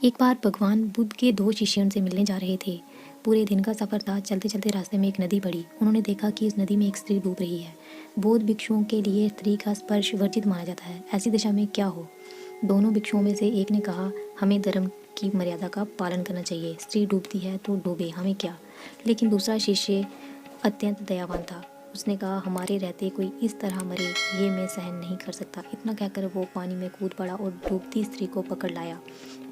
एक बार भगवान बुद्ध के दो शिष्य उनसे मिलने जा रहे थे। पूरे दिन का सफ़र था। चलते चलते रास्ते में एक नदी पड़ी। उन्होंने देखा कि इस नदी में एक स्त्री डूब रही है। बौद्ध भिक्षुओं के लिए स्त्री का स्पर्श वर्जित माना जाता है। ऐसी दिशा में क्या हो? दोनों भिक्षुओं में से एक ने कहा, हमें धर्म की मर्यादा का पालन करना चाहिए। स्त्री डूबती है तो डूबे, हमें क्या। लेकिन दूसरा शिष्य अत्यंत दयावान था। उसने कहा, हमारे रहते कोई इस तरह मरे ये मैं सहन नहीं कर सकता। इतना कहकर वो पानी में कूद पड़ा और डूबती स्त्री को पकड़ लाया।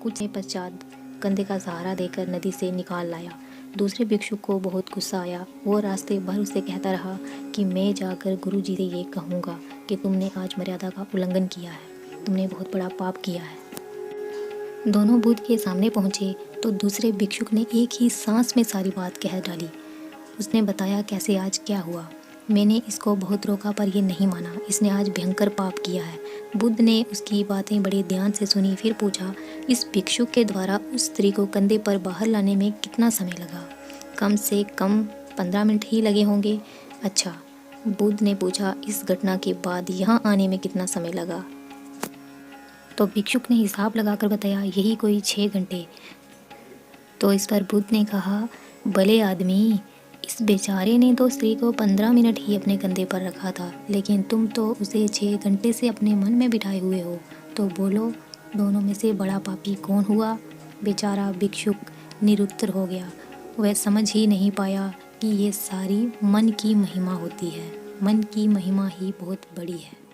कुछ समय पश्चात कंधे का सहारा देकर नदी से निकाल लाया। दूसरे भिक्षुक को बहुत गुस्सा आया। वो रास्ते भर उसे कहता रहा कि मैं जाकर गुरु जी से ये कहूँगा कि तुमने आज मर्यादा का उल्लंघन किया है, तुमने बहुत बड़ा पाप किया है। दोनों बुद्ध के सामने पहुँचे तो दूसरे भिक्षुक ने एक ही सांस में सारी बात कह डाली। उसने बताया कैसे आज क्या हुआ। मैंने इसको बहुत रोका पर यह नहीं माना। इसने आज भयंकर पाप किया है। बुद्ध ने उसकी बातें बड़े ध्यान से सुनी। फिर पूछा, इस भिक्षुक के द्वारा उस स्त्री को कंधे पर बाहर लाने में कितना समय लगा? कम से कम 15 मिनट ही लगे होंगे। अच्छा, बुद्ध ने पूछा, इस घटना के बाद यहाँ आने में कितना समय लगा? तो भिक्षुक ने हिसाब लगाकर बताया, यही कोई 6 घंटे। तो इस पर बुद्ध ने कहा, भले आदमी, इस बेचारे ने तो स्त्री को 15 मिनट ही अपने कंधे पर रखा था, लेकिन तुम तो उसे 6 घंटे से अपने मन में बिठाए हुए हो। तो बोलो, दोनों में से बड़ा पापी कौन हुआ? बेचारा भिक्षुक निरुत्तर हो गया। वह समझ ही नहीं पाया कि ये सारी मन की महिमा होती है। मन की महिमा ही बहुत बड़ी है।